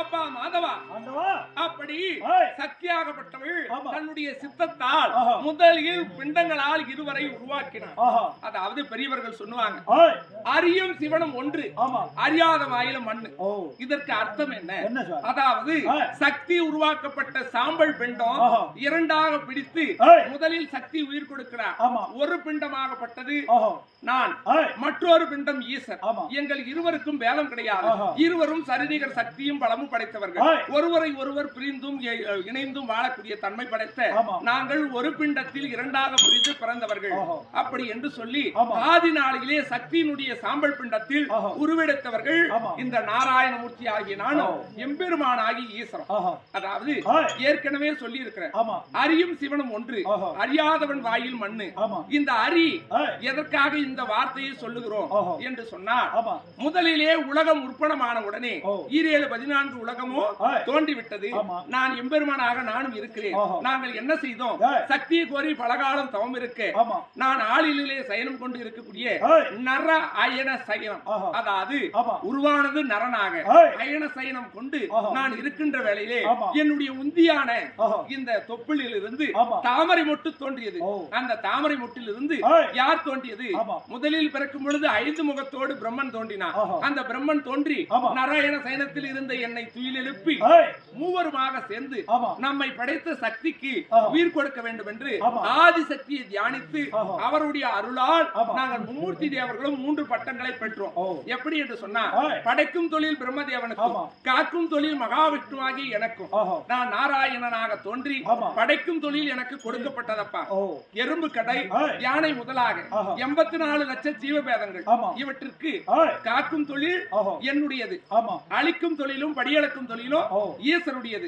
அப்பா மாதவா அப்படி சக்தியாகப்பட்டவள் தன்னுடைய சித்தத்தால் முதலில் பிண்டங்களால் இருவரை உருவாக்கினார். அதாவது பெரியவர்கள் சொல்லுவாங்க, அரியும் சிவனும் ஒன்று, அறியாத வாயிலும் மண்ணு. இதற்கு அர்த்தம் என்ன? அதாவது சக்தி உருவாக்கப்பட்ட சாம்பல் பிண்டம் இரண்டாக பிடித்து முதலில் சக்தி உயிர் கொடுக்கிறார். ஒரு பிண்டமாகப்பட்டது நான், மற்றொரு பிண்டம் ஈசர். எங்கள் இருவருக்கும் பேதம் கிடையாது. இருவரும் சரிநிகர் சக்தியும் பலமும் படைத்தவர்கள். ஒருவரை ஒருவர் பிரிந்தும் இணைந்தும் வாழக்கூடிய தன்மை படைத்த நாங்கள் ஒரு பிண்டத்தில் இரண்டாக பிரிந்து பிறந்தவர்கள். அப்படி என்று சொல்லி ஆதி நாளிலே சக்தியினுடைய சாம்பல் பிண்டத்தில் உருவெடுத்தவர்கள் இந்த நாராயணமூர்த்தி ஆகிய நானும் எம்பெருமானாகி ஈஸ்வரன். அதாவது ஏற்கனவே சொல்லி இருக்கிறேன், அரியும் சிவனும் ஒன்று, அறியாதவன் வாயில் மண்ணு. இந்த அரி எதற்காக இந்த வார்த்தையை சொல்லுகிறோம் என்று சொன்னார், முதலிலே உலகம் உற்பணமான உடனே 17-14 உலகமோ தோன்றிவிட்டது. நான் எம்பெருமானாக நானும் இருக்கிறேன். நாங்கள் என்ன செய்தோம்? சக்தியை கோரி பலகாலம் தவம் இருக்க நான் ஆளிலே சயனம் கொண்டு இருக்கக்கூடிய நர அயன சயனம், அதாவது உருவானது நரனாக அயன சயனம் கொண்டு நான் இருக்கின்ற வேளையிலே என்னுடைய உந்தியான இந்த தொப்புளில் இருந்து தாமரை மொட்டு தோன்றியது. அந்த தாமரை மொட்டில் இருந்து யார் தோன்றியது? முதலில் பிறக்கும் பொழுது 5 முகத்தோடு பிரம்மன் தோன்றினார். அந்த பிரம்மன் தோன்றி நாராயண சயனத்தில் இருந்த என்னை துயில் எழுப்பி மூவருமாக சேர்ந்து நம்மை படைத்த சக்திக்கு உயிர் கொடுக்க வேண்டும் என்று ஆதி சக்தியை தியானித்து அவருடைய அருளால் நாங்கள் மும்மூர்த்தி தேவர்களும் 3 பட்டங்களை பெற்றோம். எப்படி என்று சொன்னா, படைக்கும் தொழில் பிரம்மதேவனுக்கும் காக்கும் தொழில் மகாவிஷ்ணுவாகி எனக்கும் நான் நாராயணனாக தோன்றி படைக்கும் தொழில் எனக்கு கொடுக்கப்பட்டதப்பா. எறும்பு கடை யானை முதலாக 84 லட்ச ஜீவபேதங்கள், இவற்றிற்கு காக்கும் தொழில் என்னுடையது, அழிக்கும் தொழிலும் படியளக்கும் தொழிலும் ஈஸ்வருடையது.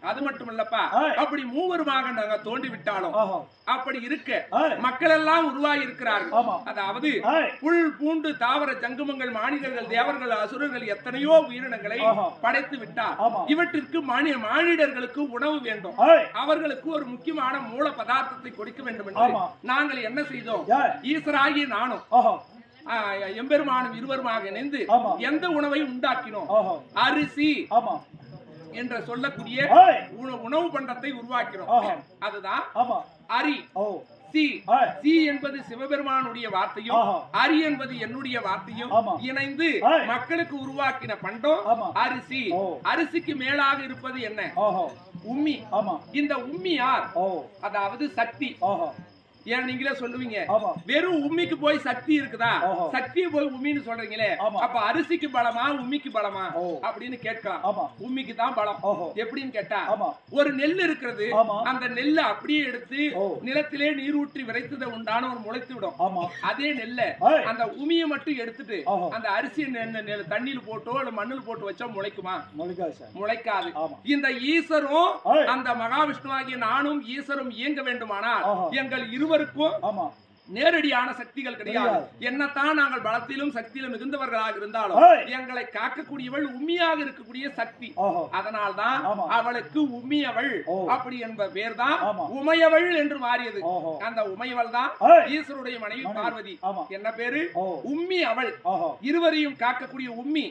அது மட்டுமல்லப்பா, அப்படி மூவருமாக நாங்கள் தோன்றி விட்டாலும் அப்படி இருக்க மக்கள் எல்லாம் உருவாகி இருக்கிறார்கள். அதாவது புல் பூண்டு தாவர ஜங்குமங்கள் மானிடர்கள் தேவர்கள் அசுரர்கள் எத்தனையோ உயிரினங்களை படைத்து விட்டார். இவற்றிற்கு மானிடர்களுக்கு உணவு வேண்டும், அவர்களுக்கு ஒரு முக்கியமான மூல பதார்த்தத்தை கொடுக்க வேண்டும் என்று நாங்கள் என்ன செய்தோம்? ஈஸ்வராகிய நானும் எம்பெருமானும் இருவருமாக இணைந்து எந்த உணவை உண்டாக்கினோம்? அரிசி என்று சொல்லக்கூடிய உணவு பண்டத்தை உருவாக்கிறோம். அதுதான் அரி. சி என்பது சிவபெருமானுடைய வார்த்தையும் அரி என்பது என்னுடைய வார்த்தையும் இணைந்து மக்களுக்கு உருவாக்கின பண்டம் அரிசி. அரிசிக்கு மேலாக இருப்பது என்ன? உம்மி. இந்த உம்மி யார்? அதாவது சக்தி. ஏன் நீங்களே சொல்லுவீங்க, வெறும் உம்மிக்கு போய் சக்தி இருக்குதா, சக்தியை போய் உம்மின்னு சொல்றீங்களே, அப்ப அரிசிக்கு பலமா உம்மிக்கு பலமா அப்படின்னு கேட்கலாம். உம்மிக்கு தான் பலம். எப்படின்னு கேட்டா, ஒரு நெல் இருக்கிறது, அந்த நெல்லை அப்படியே எடுத்து நிலத்திலே நீர் ஊற்றி விரைத்ததை உண்டான ஒரு முளைத்து விடும். அதே நெல்லை அந்த உமியை மட்டும் எடுத்துட்டு அந்த அரிசி தண்ணியில் போட்டோ இல்ல மண்ணில் போட்டு வச்சா முளைக்குமா? முளைக்காது. இந்த ஈஸ்வரும் அந்த மகாவிஷ்ணுவாகிய நானும் ஈஸ்வரும் இயங்க வேண்டுமானால் எங்கள் இருவருக்கும் நேரடியான சக்திகள் கிடையாது. என்னத்தான் நாங்கள் பலத்திலும் சக்தியிலும் மிகுந்தவர்களாக இருந்தாலும் எங்களை காக்கக்கூடியவள் உம்மியாக இருக்கக்கூடிய சக்தி. அதனால்தான் அவளுக்கு உம்மியவள் அப்படி என்ப பேர் தான் உமையவள் என்று மாறியது. அந்த உமையவள் தான் ஈஸ்வருடைய மனைவி பார்வதி. என்ன பேரு? உம்மி அவள். இருவரையும் காக்கக்கூடிய உம்மி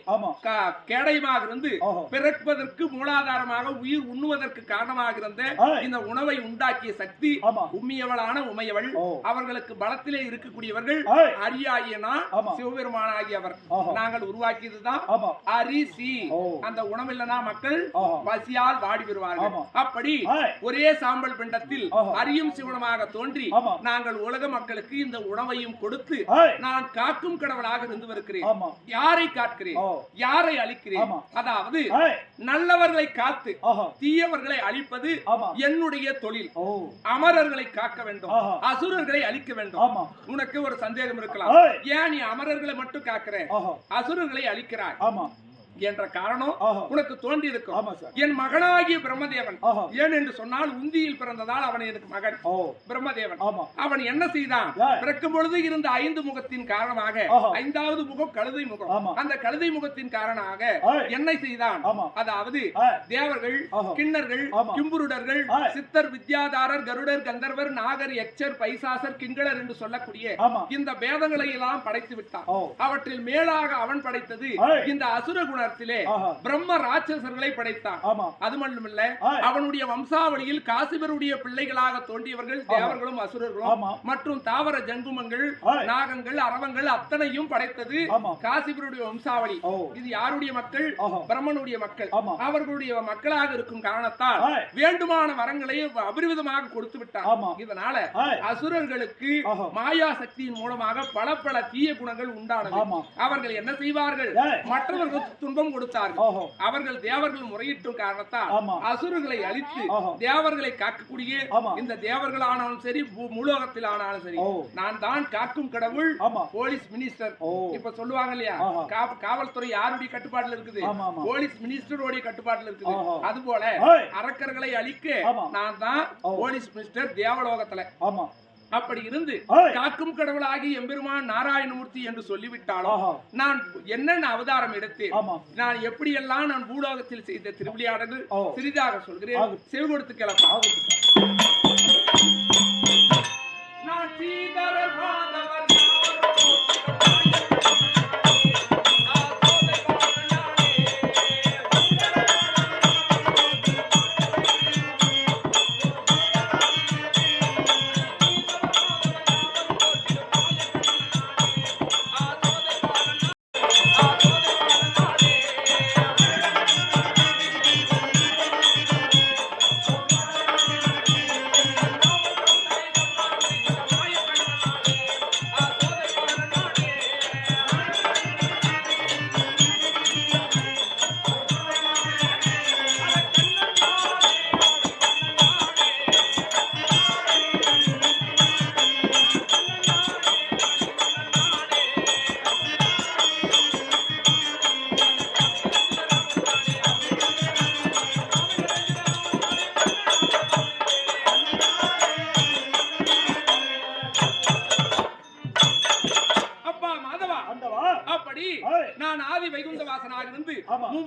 கேடயமாக இருந்து பிறப்பதற்கு மூலாதாரமாக உயிர் உண்ணுவதற்கு காரணமாக இருந்த இந்த உணவை உண்டாக்கிய சக்தி உம்மியவளான உமையவள். அவர்களுக்கு பலத்திலே இருக்கக்கூடியவர்கள் அரியாயினா சிவபெருமானாகியவர். நாங்கள் உருவாக்கியதுதான் அரிசி. அந்த உணவு இல்லனா மக்கள் பசியால் வாடி வருவார்கள். அப்படி ஒரே சாம்பல் பிண்டத்தில் அரியும் சிவனமாக தோன்றி நாங்கள் உலக மக்களுக்கு இந்த உணவையும் கொடுத்து நான் காக்கும் கடவுளாக இருந்து வருகிறேன். யாரை காக்கிறேன்? யாரை அழிக்கிறேன்? அதாவது நல்லவர்களை காத்து தீயவர்களை அழிப்பது என்னுடைய தொழில். அமரர்களை காக்க வேண்டும், அசுரர்களை அழிக்க வேண்டும். உனக்கு ஒரு சந்தேகம் இருக்கலாம், ஏன் நீ அமரர்களை மட்டும் காக்கிற, அசுரர்களை அழிக்கிறாய் என்ற காரணம் உனக்கு தோன்றி இருக்கும். என் மகனாகிய பிரம்மதேவன், ஏன் என்று சொன்னால் உந்தியில் பிறந்ததால் அவன் எனக்கு மகன் பிரம்மதேவன். அவன் என்ன செய்தான்? பிறக்கும் பொழுது இருந்த 5 முகத்தின் காரணமாக 5வது முகம் கழுதை முகம். அந்த கழுதை முகத்தின் காரணமாக என்ன செய்தான்? அதாவது தேவர்கள், கிண்ணர்கள், கிம்புருடர்கள், சித்தர், வித்யாதாரர், கருடர், கந்தர்வர், நாகர், யக்ஷர், பைசாசர், கிங்களர் என்று சொல்லக்கூடிய இந்த பேதங்களை எல்லாம் படைத்து விட்டான். அவற்றில் மேலாக அவன் படைத்தது இந்த அசுர குண காலத்திலே பிரம்ம ராட்சசர்களை படைத்தான். அது மட்டுமல்ல, அவனுடைய வம்சாவளியில் காசிபருடைய பிள்ளைகளாக தோன்றியவர்கள் தேவர்களும் அசுரர்களும் மற்றும் தாவர ஜங்குமங்கள் நாகங்கள் அரவங்கள் அத்தனையும் படைத்தது காசிபருடைய வம்சாவளி. இது யாருடைய மக்கள்? பிரம்மனுடைய மக்கள். அவர்களுடைய மக்களாக இருக்கும் காரணத்தால் வேண்டுமான வரங்களை அபரிவிதமாக கொடுத்து விட்டார். இதனால அசுரர்களுக்கு மாயா சக்தியின் மூலமாக பல பல தீய குணங்கள் உண்டானது. அவர்கள் என்ன செய்வார்கள்? மற்றவர்கள் துன்பம் கொடுத்தார்கள். அவர்கள் தேவர்கள் முறையிட்டும் காரணத்தால் அசுரர்களை அழித்து தேவர்களை காக்கக்கூடிய இந்த தேவர்கள் ஆனாலும் சரி, முலோகத்தில் ஆனாலும் சரி, நான் தான் காக்கும் கடவுள், போலீஸ் மினிஸ்டர். இப்ப சொல்லுவாங்க இல்லையா, காவல்துறை யாருடைய கட்டுப்பாட்டுல இருக்குது? போலீஸ் மினிஸ்டருடைய கட்டுப்பாட்டுல இருக்குது. அது போல அரக்கர்களை அழிக்க நான் தான் போலீஸ் மினிஸ்டர் தேவலோகத்துல. அப்படி இருந்து காக்கும் கடவுளாகி எம்பெருமான் நாராயணமூர்த்தி என்று சொல்லிவிட்டாலும் நான் என்னென்ன அவதாரம் எடுத்தேன், நான் எப்படியெல்லாம் நான் பூலோகத்தில் செய்த திருவிளையாடல்கள் சிறிதாக சொல்கிறேன். செவி கொடுத்து கிளம்ப. நான் சீதரர் மாதவர்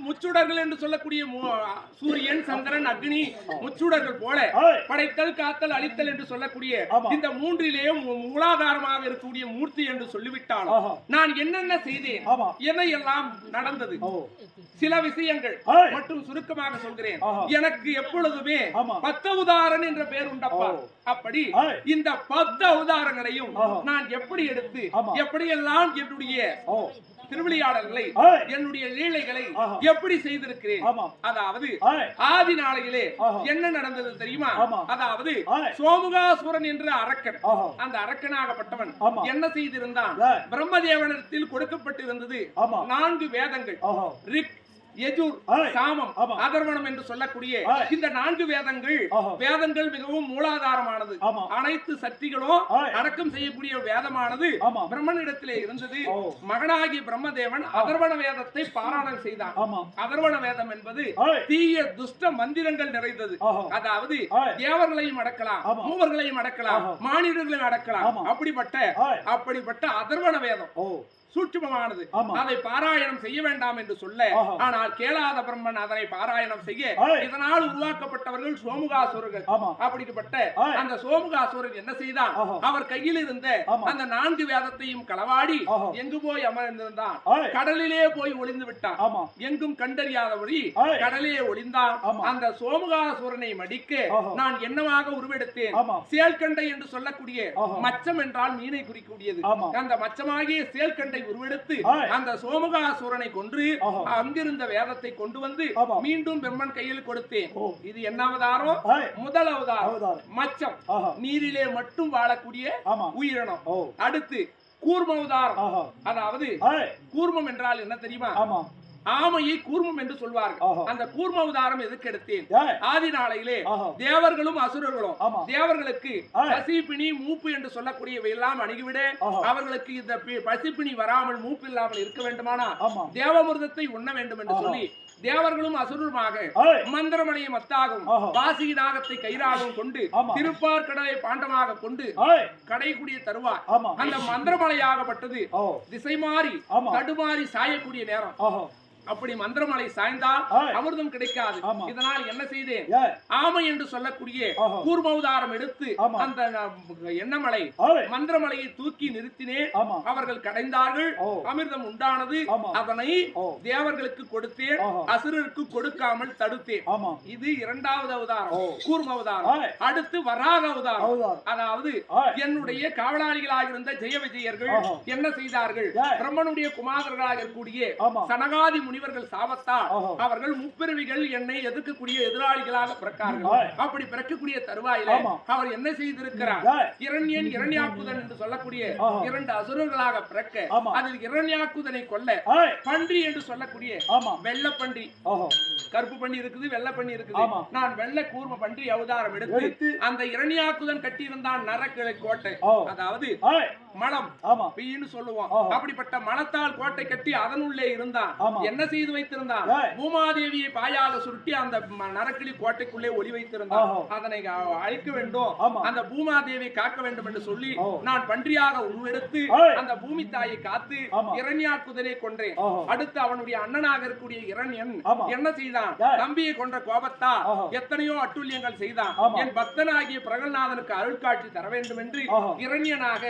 முச்சுடர்கள் என்று சொல்லக்கூடிய சூரியன் சந்திரன் அக்னி முச்சுடர்கள் போல படைத்தல் காத்தல் அழித்தல் என்று சொல்லக்கூடிய இந்த மூன்றிலேயும் மூலாதாரமாக இருக்கக்கூடிய மூர்த்தி என்று சொல்லிவிட்டாலும் நான் என்னென்ன செய்தேன், என்ன எல்லாம் நடந்தது, சில விஷயங்கள் மற்றும் சுருக்கமாக சொல்கிறேன். எனக்கு எப்பொழுதுமே 10 அவதாரன் என்ற பெயர் உண்டப்பா. அப்படி இந்த 10 அவதாரங்களையும் நான் எப்படி எடுத்து எப்படியெல்லாம் என்னுடைய திருவிளையாடல்களை என்னுடைய லீலைகளை எப்படி செய்திருக்கிறேன். அதாவது ஆதி நாளையிலே என்ன நடந்தது தெரியுமா? அதாவது சோமுகாசுரன் என்ற அரக்கன், அந்த அரக்கனாகப்பட்டவன் என்ன செய்திருந்தான்? பிரம்மதேவனிடத்தில் கொடுக்கப்பட்டிருந்தது 4 வேதங்கள், ரிக் யஜுர் சாமம் அதர்வணம் என்று சொல்லக்கூடிய இந்த 4 வேதங்கள் மிகவும் மூலாதாரமானது. அனைத்து சக்திகளும் அடக்கம் செய்யக்கூடிய வேதமானது பிரம்மனிடத்திலே இருந்தது. மகனாகி பிரம்மதேவன் அதர்வண வேதத்தை பாராயணம் செய்தான். அதர்வண வேதம் என்பது தீய துஷ்ட மந்திரங்கள் நிறைந்தது. அதாவது தேவர்களையும் அடக்கலாம், மூவர்களையும் அடக்கலாம், மானிடர்களையும் அடக்கலாம். அப்படிப்பட்ட அதர்வண வேதம் சூட்சுமமானது. அதை பாராயணம் செய்ய வேண்டாம் என்று சொல்ல, ஆனால் கேளாத பிரம்மன் அதனை பாராயணம் செய்ய இதனால் உருவாக்கப்பட்டவர்கள் சோமுகாசுரர்கள். அப்படிப்பட்ட அந்த சோமுகாசுரன் என்ன செய்தான்? அவர் கையில் இருந்த அந்த 4 வேதத்தையும் களவாடி எங்கு போய் அமர்ந்திருந்தான்? கடலிலே போய் ஒளிந்து விட்டான். எங்கும் கண்டறியாதபடி கடலிலே ஒளிந்தான். அந்த சோமுகாசுரனை மடிக்க நான் என்னவாக உருவெடுத்தேன்? சேல்கண்டை என்று சொல்லக்கூடிய மச்சம் என்றால் மீனை குறிக்கூடியது. அந்த மச்சமாகிய சேல்கண்டை உருவெடுத்து அந்த சோமுகாசுரனை கொன்று அங்கிருந்த வேதத்தை கொண்டு வந்து மீண்டும் பிரம்மன் கையில் கொடுத்தேன். இது என்ன அவதாரம்? முதல் அவதாரம் மச்சம், நீரிலே மட்டும் வாழக்கூடிய உயிரினம். அடுத்து கூர்ம அவதாரம். அதாவது கூர்மம் என்றால் என்ன தெரியுமா? ஆமையை கூர்மம் என்று சொல்வார்கள். அந்த கூர்ம அவதாரம் எதுக்கு எடுத்தேன்? ஆதி நாளையிலே தேவர்களும் அசுரர்களும் தேவர்களுக்கு பசிப்பிணி மூப்பு என்று சொல்லக்கூடியவை எல்லாம் அணுகிவிட அவர்களுக்கு இந்த பசிப்பிணி வராமல் மூப்பு இல்லாமல் இருக்க வேண்டுமானா தேவமிர்தத்தை உண்ண வேண்டும் என்று சொல்லி தேவர்களும் அசுரருமாக மந்திரமணியை மத்தாகவும் வாசி நாகத்தை கயிறாகவும் கொண்டு திருப்பார் கடலை பாண்டமாக கொண்டு கடைக்கூடிய தருவார். அந்த மந்திரமலையாகப்பட்டது திசை மாறி தடுமாறி சாயக்கூடிய நேரம் அப்படி மந்திரமலை சாய்ந்தால் அமிர்தம் கிடைக்காது. இதனால் என்ன செய்தேன், ஆமை என்று சொல்லக்கூடிய கூர்மவதாரம் எடுத்து அந்த எண்ணமலை மந்திரமலையை தூக்கி நிறுத்தினேன். அவர்கள் கடைந்தார்கள், அமிர்தம் உண்டானது. அதனை தேவர்களுக்கு கொடுத்தேன், அசுரருக்கு கொடுக்காமல் தடுத்தேன். இது இரண்டாவது அவதாரம், கூர்ம அவதாரம். அடுத்து வராக அவதாரம். அதாவது என்னுடைய காவலாளிகளாக இருந்த ஜெய விஜயர்கள் என்ன செய்தார்கள், பிரம்மனுடைய குமாரர்களாக இருக்கக்கூடிய சனகாதி முனிவர்கள் சாபத்தால் அவர்கள் முப்பிறவிகள் என்னை எதிர்க்கக்கூடிய எதிராளிகளாக பிறக்கார்கள். அப்படி பிறக்கக்கூடிய தருவாயில அவர் என்ன செய்திருக்கிறார், இரண்யன் இரண்யாக்குதன் என்று சொல்லக்கூடிய இரண்டு அசுரர்களாக பிறக்க அதில் இரண்யாக்குதனை கொல்ல பன்றி என்று சொல்லக்கூடிய வெள்ளை பன்றி, கருப்பு பன்றி இருக்குது, வெள்ளை பன்றி இருக்குது. நான் வெள்ளை கூர்ம பன்றி அவதாரம் எடுத்து அந்த இரண்யாக்குதன் கட்டியிருந்தான் நரக்கிளை கோட்டை, அதாவது மலம் பீன்னு சொல்லுவோம். அப்படிப்பட்ட மலத்தால் கோட்டை கட்டி அதனுள்ளே இருந்தான். என்ன செய்து வைத்திருந்தான், பூமாதேவியை பாயாக சுருட்டி அந்த நரக்கிளி கோட்டைக்குள்ளே ஒளி வைத்திருந்தான். அதனை அழிக்க வேண்டும், அந்த பூமாதேவியை காக்க வேண்டும் என்று சொல்லி நான் பன்றியாக உருவெடுத்து அந்த பூமி தாயை காத்து இரண்யாக்குதனை கொன்றேன். அடுத்து அவனுடைய அண்ணனாக இருக்கக்கூடிய இரண்யன் என்ன செய்தான், தம்பியை கொன்ற கோபத்தா எத்தனையோ அட்டுல்யங்கள் செய்தான். என் பக்தனாகிய பிரகல்நாதனுக்கு அருள் காட்சி தர வேண்டும் என்று இரண்யனாக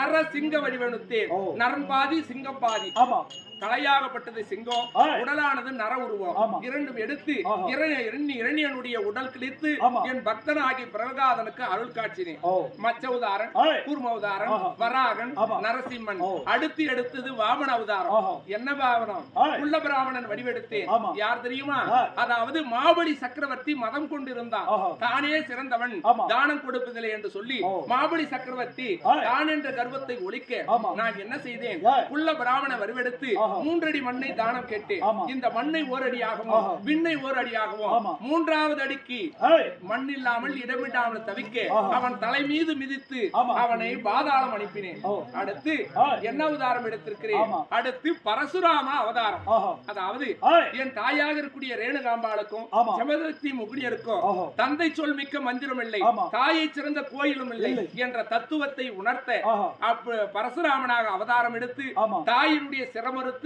நர சிங்க வடிவெடுத்தேன். நரன் பாதி சிங்கம் பாதி. தலையாகப்பட்டது சிங்கம், உடலானது நர உருவம். இரண்டும் எடுத்து இரண்யனுடைய உடல் கிழித்து என் பக்தனாகி பிரகலாதனுக்கு அருள் காட்சினேன். மச்ச அவதாரன், கூர்ம அவதாரன், வராகன், நரசிம்மன். அடுத்து எடுத்தது வாமன அவதாரம். என்ன வாமனம், குள்ள பிராமணன் வடிவெடுத்தேன். யார் தெரியுமா, அதாவது மாபலி சக்கரவர்த்தி மதம் கொண்டிருந்தான், தானே சிறந்தவன் தானம் கொடுப்பதில்லை என்று சொல்லி மாபலி சக்கரவர்த்தி தான் என்ற கர்வத்தை ஒழிக்க நான் என்ன செய்தேன், குள்ள பிராமண வடிவெடுத்து 3 அடி மண்ணை தானம் கேட்டேன். இந்த மண்ணை ஓரடியாகவும் விண்ணை ஓரடியாகவும் 3வது அடிக்கு மண் இல்லாமல் இடமிடாமல் தவிக்க அவன் தலை மீது மிதித்து அவனை பாதாளம் அனுப்பினேன். அடுத்து என்ன அவதாரம் எடுத்திருக்கிறேன், அடுத்து பரசுராம அவதாரம். அதாவது என் தாயாக இருக்கக்கூடிய ரேணுகாம்பாளுக்கும் ஜமதத்தி முகுனியருக்கும் தந்தை சொல் மிக்க மந்திரம் இல்லை, தாயை சிறந்த கோயிலும் இல்லை என்ற தத்துவத்தை உணர்த்த பரசுராமனாக அவதாரம் எடுத்து தாயினுடைய சிரமறுத்து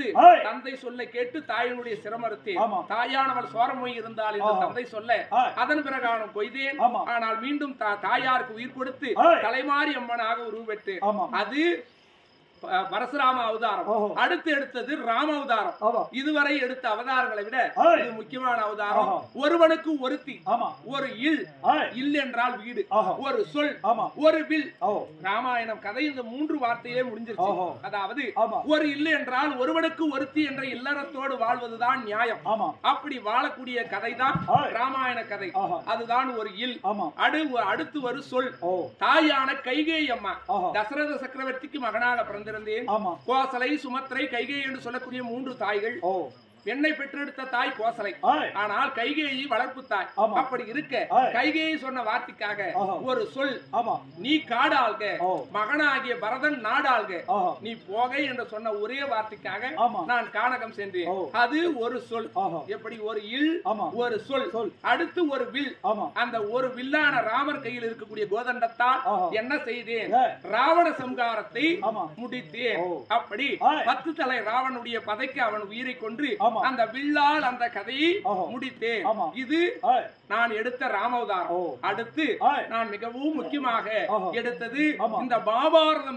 தந்தை சொல்ல கேட்டு தாயினுடைய சிரமறுத்தேன். தாயானவள் சோரமொழி இருந்தால் இந்த தந்தை சொல்ல அதன் பிறகான கொய்தேன். ஆனால் மீண்டும் தாயாருக்கு உயிர் கொடுத்து தலைமாறி அம்மனாக உருவெட்டு. அது பரசுராம அவதாரம். அடுத்து எடுத்தது ராம அவதாரம். இதுவரை எடுத்த அவதாரங்களை விட இது முக்கியமான அவதாரம். ஒருவனுக்கு ஒருத்தி, ஒரு இல் என்றால் வீடு, ஒரு சொல், ஒரு வில். ராமாயணம் கதை இந்த 3 வார்த்தையே முடிஞ்சிருச்சு. அதாவது ஒரு இல்ல என்றால் ஒருவனுக்கு ஒருத்தி என்ற இல்லறத்தோடு வாழ்வதுதான் நியாயம். அப்படி வாழக்கூடிய கதை தான் ராமாயண கதை. அதுதான் ஒரு இல். அடுத்து ஒரு சொல், தாயான கைகேயி அம்மா தசரத சக்கரவர்த்திக்கு மகனாக பிறந்த கோசலை, சுமத்ரை, கைகேயி என்று சொல்லக்கூடிய 3 தாய்கள். என்னை பெற்றெடுத்த தாய் கோசலை, ஆனால் கைகேயி வளர்ப்பு தாய். அப்படி இருக்க கைகேயி சொன்ன வார்த்தைக்காக ஒரு சொல், நீ காடாள்க, மகனாகிய பரதன் நாடாள்க, நீ போகை என்று சொன்ன ஒரே வார்த்தைக்காக நான் கானகம் சென்றேன். அது ஒரு சொல். எப்படி ஒரு இல், ஒரு சொல். அடுத்து ஒரு வில். அந்த ஒரு வில்லான ராமர் கையில் இருக்கக்கூடிய கோதண்டத்தால் என்ன செய்தேன், ராவண சம்ஹாரத்தை முடித்தேன். அப்படி 10 தலை ராவனுடைய பதைக்கு அவன் உயிரை கொன்று அந்த வில்லால் அந்த கதையை முடித்தேன். இது நான் எடுத்த ராமவதாரம். அடுத்து நான் மிகவும் முக்கியமாக எடுத்தது இந்த மகாபாரதம்.